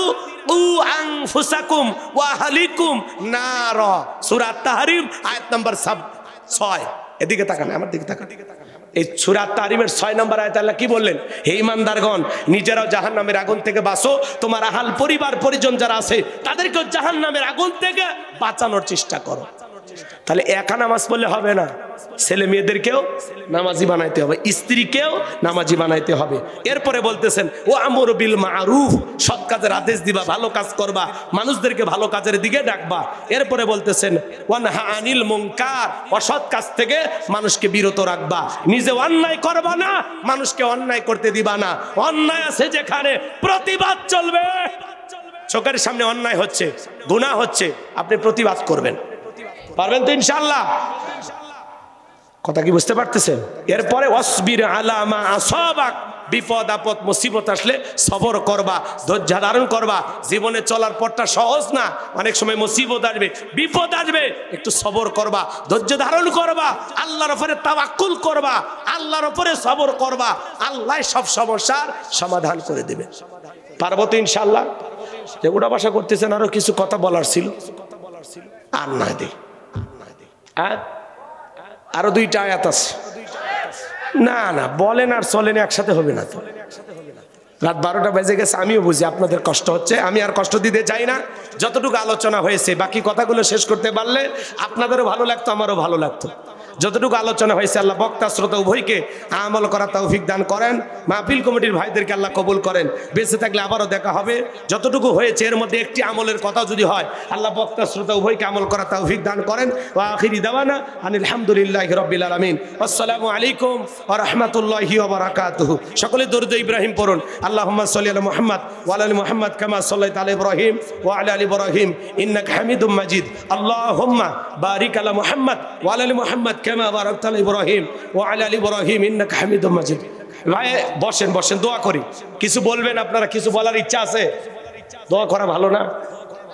উ আনফুসাকুম ওয়া আহলিকুম নার, সূরা তাহরিম আয়াত নাম্বার 6। এদিকে তাকান, আমার দিকে তাকান। এই সূরা তাহরিমের 6 নম্বর আয়াতে আল্লাহ কি বললেন? হে ঈমানদারগণ, নিজেরাও জাহান্নামের আগুন থেকে বাঁচো, তোমার আহাল পরিবার পরিজন যারা আছে তাদেরকেও জাহান্নামের আগুন থেকে বাঁচানোর চেষ্টা করো। তাহলে একা নামাজ পড়লে হবে না, ছেলে মেয়েদেরকেও নামাজি বানাইতে হবে, স্ত্রীকেও নামাজি বানাইতে হবে। এরপরে বলতেছেন ও আমরু বিল মারুফ, সৎ কাজের আদেশ দিবা, ভালো কাজ করবা, মানুষদেরকে ভালো কাজের দিকে ডাকবা। এরপরে বলতেছেন ওয়ানহা আনিল মুনকার, অসৎ কাজ থেকে মানুষকে বিরত রাখবা, নিজে অন্যায় করবা না, মানুষকে অন্যায় করতে দিবা না। অন্যায় আছে যেখানে প্রতিবাদ চলবে। চোখের সামনে অন্যায় হচ্ছে, গুনাহ হচ্ছে, আপনি প্রতিবাদ করবেন, পারবেন তো ইনশাআল্লাহ? কথা কি বুঝতে পারতেছেন? এরপরে ওয়াসবির আলা মা আসাবাক, বিপদ আপদ মুসিবত আসলে সবর করবা, ধৈর্য ধারণ করবা। জীবনে চলার পথটা সহজ না, অনেক সময় মুসিবত আসবে, বিপদ আসবে, একটু সবর করবা, ধৈর্য ধারণ করবা, আল্লাহর উপরে তাওয়াক্কুল করবা, আল্লাহর উপরে সবর করবা, আল্লাহ সব সমস্যার সমাধান করে দেবে। পারবো তো ইনশাআল্লাহ? যে উড়া ভাষা করতেছেন, আরো কিছু কথা বলার ছিল, আর না দে, আরো 2টা আয়াত আছে। না না বলেন আর চলেন, একসাথে হবে না তো। রাত 12টা বেজে গেছে, আমিও বুঝি আপনাদের কষ্ট হচ্ছে, আমি আর কষ্ট দিতে চাই না। যতটুকু আলোচনা হয়েছে বাকি কথাগুলো শেষ করতে পারলে আপনাদেরও ভালো লাগতো, আমারও ভালো লাগতো। যতটুকু আলোচনা হয়েছে আল্লাহ বক্তা শ্রোতা উভয়কে আমল করার তৌফিক দান করেন। মাহফিল কমিটির ভাইদেরকে আল্লাহ কবুল করেন। বেঁচে থাকলে আবারও দেখা হবে। যতটুকু হয়েছে এর মধ্যে একটি আমলের কথা যদি হয়, আল্লাহ বক্তা শ্রোতা উভয়কে আমল করার তৌফিক দান করেন। ওয়া আখিরি দাওয়ানা আনিল হামদুলিল্লাহি রাব্বিল আলামিন। আসসালামু আলাইকুম ওয়া রাহমাতুল্লাহি ওয়া বারাকাতুহু। সকলে দরুদ ইব্রাহিম পড়ুন। আল্লাহুম্মা সাল্লি আলা মুহাম্মদ ওয়া আলা আলি মুহাম্মদ কামা সাল্লাইতা আলা ইব্রাহিম ওয়া আলা আলি ইব্রাহিম ইন্নাকা হামিদুম মাজিদ। আল্লাহুম্মা বারিক আলা মুহাম্মদ ওয়া আলা আলি মুহাম্মদ কামা বারাকতা আলা ইব্রাহিম ওয়া আলা আলি ইব্রাহিম ইন্নাকা হামিদুম মাজিদ। ভাই বসেন বসেন, দোয়া করি। কিছু বলবেন আপনারা? কিছু বলার ইচ্ছা আছে? দোয়া করা ভালো না?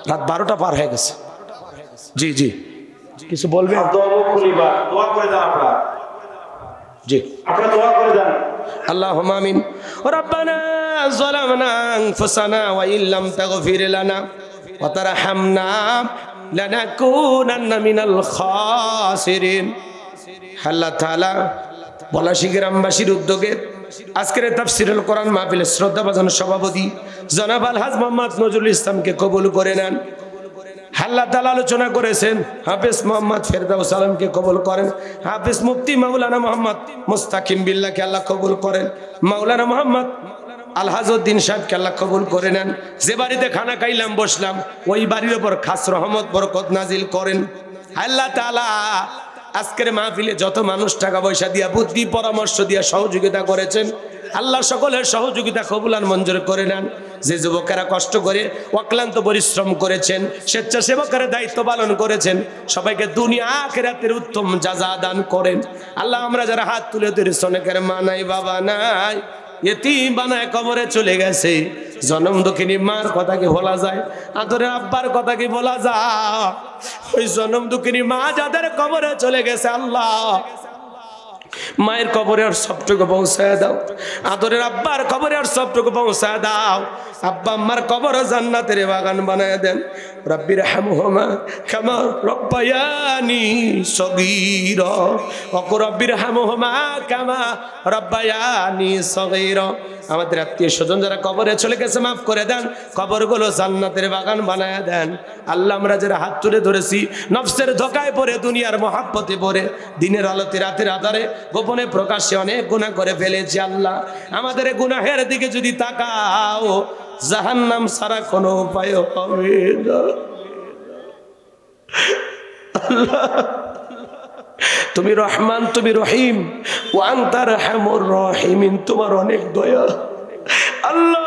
রাত 12টা পার হয়ে গেছে। জি জি, কিছু বলবেন? দোয়া করে দেন আপনারা। জি, আপনারা দোয়া করে দেন। আল্লাহুম্মা আমিন। রব্বানা যালামনা আনফুসানা ওয়া ইল্লাম তাগফির লানা ওয়া তারহামনা লানাকুনান্না মিনাল খাসিরিন। আল্লাহ তাআলা পলাশী গ্রামবাসীর উদ্যোগে আজকের তাফসীরুল কোরআন মাহফিলের শ্রদ্ধাভাজন সভাপতি জনাব আলহাজ মোহাম্মদ নজরুল ইসলামকে কবুল করে নেন। আল্লাহ তাআলা আলোচনা করেছেন হাফেজ মোহাম্মদ ফেরদাউস আলমকে কবুল করেন। হাফেজ মুফতি মাওলানা মোহাম্মদ মুস্তাকিম বিল্লাহকে আল্লাহ কবুল করেন। মাওলানা মোহাম্মদ আলহাজউদ্দিন সাহেবকে আল্লাহ কবুল করে নেন। যে বাড়িতে খানা খাইলাম বসলাম, ওই বাড়ির উপর খাস রহমত বরকত নাজিল করেন। আল্লাহ তাআলা আজকের মাহফিলে যত মানুষ টাকা পয়সা দিয়া বুদ্ধি পরামর্শ দিয়া সহযোগিতা করেছেন, আল্লাহ সকলের সহযোগিতা কবুল আর মঞ্জুর করে নেন। যে যুবকেরা কষ্ট করে অক্লান্ত পরিশ্রম করেছেন, স্বেচ্ছাসেবকের দায়িত্ব পালন করেছেন, সবাইকে দুনিয়া আখিরাতের উত্তম জাযা দান করেন। আল্লাহ আমরা যারা হাত তুলে ধরেছি, অনেকের মা নাই বাবা নাই, এতিম বানায় কবরে চলে গেছে। জনম দুঃখিনী মার কথা কি বলা যায়? আদরের আব্বার কথা কি বলা যায়? ওই জনম দুঃখিনী মা যাদের কবরে চলে গেছে, আল্লাহ মায়ের কবরে আর সবটুকু পৌঁছায় দাও, আদরের আব্বার কবরে আর সবটুকু পৌঁছায় দাও। আব্বা আম্মার কবর জান্নাতের বাগান বানায় দেন। রব্বির হামহুমা কামা রব্বায়ানি সগীরা, ওয়া রব্বির হামহুমা কামা রব্বায়ানি সগীরা। আমাদের আত্মীয় স্বজন যারা কবরে চলে গেছে, মাফ করে দেন, কবরগুলো জান্নাতের বাগান বানায় দেন। আল্লাহ আমরা যারা হাত তুলে ধরেছি, নফসের ধোকায় পড়ে, দুনিয়ার মহাব্বতে পড়ে, দিনের আলোতে রাতের আধারে গোপনে প্রকাশ্যে অনেক গুনাহ করে ফেলেছি। আল্লাহ আমাদের গুনাহের দিকে যদি তাকাও, জাহান্নাম ছাড়া কোনো উপায় হবে না। আল্লাহ তুমি রহমান, তুমি রহিম, ওয়া আনতা আরহামুর রাহিমিন, তোমার অনেক দয়া। আল্লাহ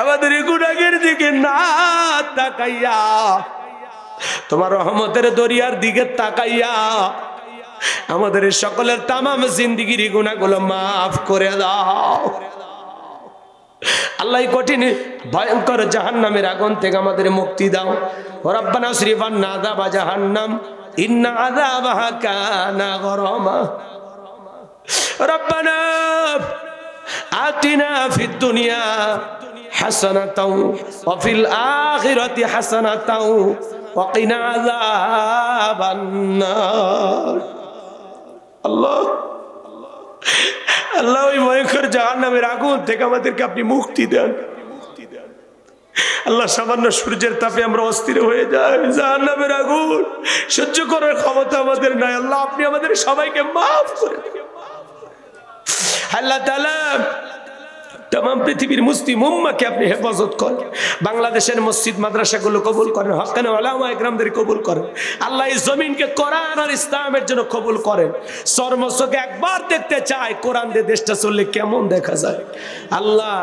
আমাদের গুনাহের দিকে না তাকাইয়া, তোমার রহমতের দরিয়ার দিকে তাকাইয়া আমাদের সকলের তামাম জিন্দেগির গুনাহগুলো মাফ করে দাও। আল্লাহ কঠিন ভয়ঙ্কর জাহান্নামের আগুন থেকে আমাদের মুক্তি দাও। রব্বানা আসরিফ আন্না আযাবা জাহান্নাম ইন্না আযাবাহা কানা গরামা। রব্বানা আতিনা ফিদ দুনিয়া হাসানাতাও ওয়া ফিল আখিরাতি হাসানাতাও ওয়া কিনা আযাবান নার। আল্লাহ আল্লাহ ওই ভয়ঙ্কর জাহান্নামের আগুন থেকে আমাদেরকে আপনি মুক্তি দেন। আল্লাহ সামান্য সূর্যের তাপে আমরা অস্থির হয়ে যাই, জাহান্নামের আগুন সহ্য করার ক্ষমতা আমাদের নাই। আল্লাহ আপনি আমাদের সবাইকে মাফ করে দিন। আল্লাহ তাআলা तमाम পৃথিবীর মুসলিম উম্মাহকে আপনি হেফাজত করেন। বাংলাদেশের মসজিদ মাদ্রাসাগুলো কবুল করেন, হক্কানি উলামা ইকরামদের কবুল করেন। আল্লাহ এই জমিনকে কোরআন আর ইসলামের জন্য কবুল করেন। চর্মচোখে একবার দেখতে চাই কোরআন দিয়ে দেশটা চললে কেমন দেখা যায়। আল্লাহ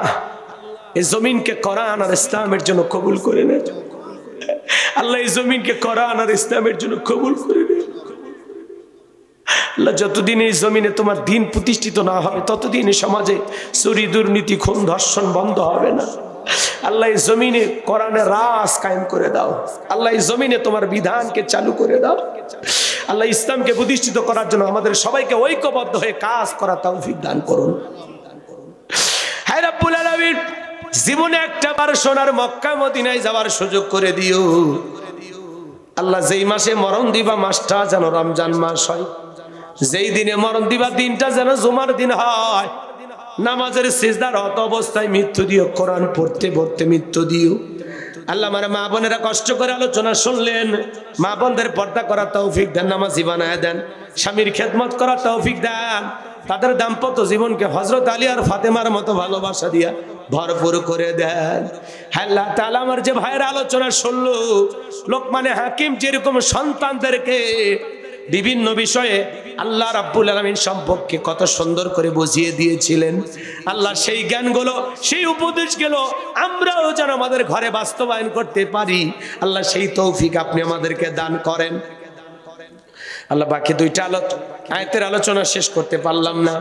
এই জমিনকে কোরআন আর ইসলামের জন্য কবুল করে নেন। আল্লাহ এই জমিনকে কোরআন আর ইসলামের জন্য কবুল করে নেন। আল্লাহ যতদিন এই জমিনে তোমার দিন প্রতিষ্ঠিত না হবে, ততদিন এই সমাজে চুরি দুর্নীতি খুন ধর্ষণ বন্ধ হবে না। আল্লাহ এই জমিনে কোরআনের রাজ কায়েম করে দাও। আল্লাহ এই জমিনে তোমার বিধানকে চালু করে দাও। আল্লাহ ইসলামকে প্রতিষ্ঠিত করার জন্য আমাদের সবাইকে ঐক্যবদ্ধ হয়ে কাজ করার তৌফিক দান করুন। হে রব্বুল আলামিন, জীবনে একটাবার সোনার মক্কা মদিনায় যাওয়ার সুযোগ করে দিও। আল্লাহ যেই মাসে মরণ দিবা মাসটা যেন রমজান মাস হয়, যেই দিনে মরণ দিবা দিনটা যেন জুমার দিন হয়। নামাজের সিজদার রত অবস্থায় মৃত্যু দিও, কোরআন পড়তে পড়তে মৃত্যু দিও। আল্লাহ আমার মা বোনেরা কষ্ট করে আলোচনা শুনলেন, মা বোনদের পর্দা করার তৌফিক দেন, নামাজি বানায় দেন, স্বামীর খেদমত করার তৌফিক দেন, তাদের দাম্পত্য জীবনকে হযরত আলী আর ফাতেমার মতো ভালোবাসা দিয়া ভরপুর করে দেন। আল্লাহ তাআলা আমার যে ভাইয়ের আলোচনা শুনলো, লোকমানে হাকিম যেরকম সন্তানদেরকে বিভিন্ন বিষয়ে আল্লাহ রাব্বুল আলামিন সম্পর্কে কত সুন্দর করে বুঝিয়ে দিয়েছিলেন, আল্লাহ সেই জ্ঞানগুলো, সেই উপদেশগুলো আমরাও যেন আমাদের ঘরে বাস্তবায়ন করতে পারি, আল্লাহ সেই তৌফিক আপনি আমাদেরকে দান করেন। আল্লাহ বাকি দুইটা আয়াতের আলোচনা শেষ করতে পারলাম না,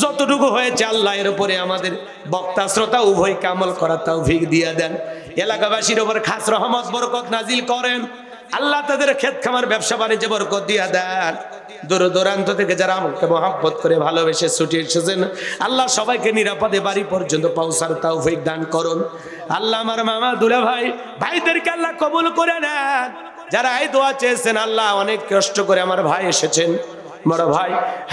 যতটুকু হয়েছে আল্লাহ এর উপরে আমাদের বক্তা শ্রোতা উভয়কে আমল করার তৌফিক দিয়ে দেন। এলাকাবাসীর উপর খাস রহমত বরকত নাজিল করেন। আল্লাহ তাদের ক্ষেত খামার ব্যবসা বাণিজ্যে বরকত দিয়ে দেন। দূর দূরান্ত থেকে যারা আমাকে মহব্বত করে ভালোবেসে ছুটে এসেছেন, আল্লাহ সবাইকে নিরাপদে বাড়ি পর্যন্ত পৌঁছার তৌফিক দান করুন। আল্লাহ আমার মামা দুলা ভাইদেরকে আল্লাহ কবুল করে নেন। যারা এই দোয়া চেয়েছেন, আল্লাহ অনেক কষ্ট করে আমার ভাই এসেছেন, বড় ভাই,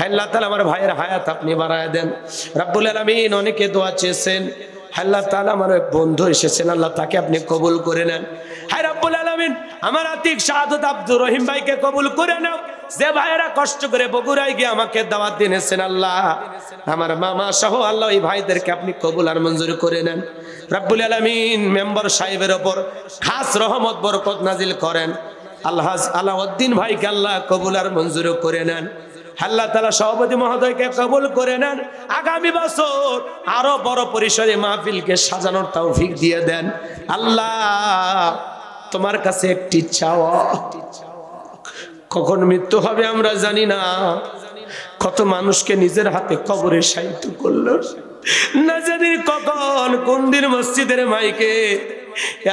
আল্লাহ তাআলা আমার ভাইয়ের হায়াত আপনি বাড়ায় দেন। রাব্বুল আলামিন অনেকে দোয়া চেয়েছেন, আল্লাহ তাআলা আমার এক বন্ধু এসেছেন, আল্লাহ তাকে আপনি কবুল করে নেন। হায় রাব্বুল আলামিন আমার আতিক শাহাদত আব্দুর রহিম ভাইকে কবুল করে নাও। যে ভাইয়েরা কষ্ট করে বগুড়ায় গিয়ে আমাকে দাওয়াত দিয়েছেন, আল্লাহ আমার মামা সহ আল্লাহ এই ভাইদেরকে আপনি কবুল আর মঞ্জুর করে নেন। রাব্বুল আলামিন মেম্বার সাহেবের ওপর খাস রহমত বরকত নাজিল করেন। আলাউদ্দিন ভাইকে আল্লাহ কবুল আর মঞ্জুর করে নেন। আল্লাহ তাআলা সভাপতি মহোদয়কে কবুল করে নেন। আগামী বছর আরো বড় পরিসরে মাহফিলকে সাজানোর তৌফিক দিয়ে দেন। আল্লাহ তোমার কাছে একটি চাওয়া, কখন মৃত্যু হবে আমরা জানি না। কত মানুষকে নিজের হাতে কবরে শায়িত করলো, না জানি কখন কোন দিন মসজিদের মাইকে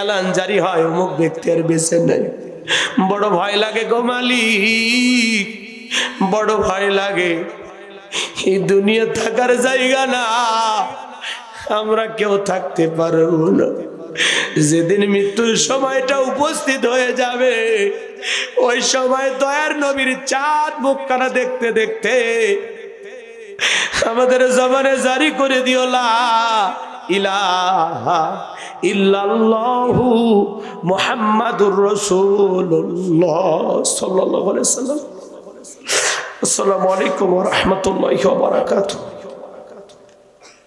এলান জারি হয় অমুক ব্যক্তি আর বেঁচে নেই। বড় ভয় লাগে গো মালিক, বড় ভয় লাগে। এই দুনিয়া থাকার জায়গা না, আমরা কেউ থাকতে পারবো না। যেদিন মৃত্যুর সময়টা উপস্থিত হয়ে যাবে, ওই সময় দয়ার নবীর চাঁদ মুখখানা দেখতে দেখতে আমাদের জবানে জারি করে দিও লা ইলাহা ইল্লাল্লাহু মুহাম্মাদুর রাসূলুল্লাহ সাল্লাল্লাহু আলাইহি ওয়াসাল্লাম। আসসালামু আলাইকুম ওয়া রাহমাতুল্লাহি ওয়া বারাকাতুহু।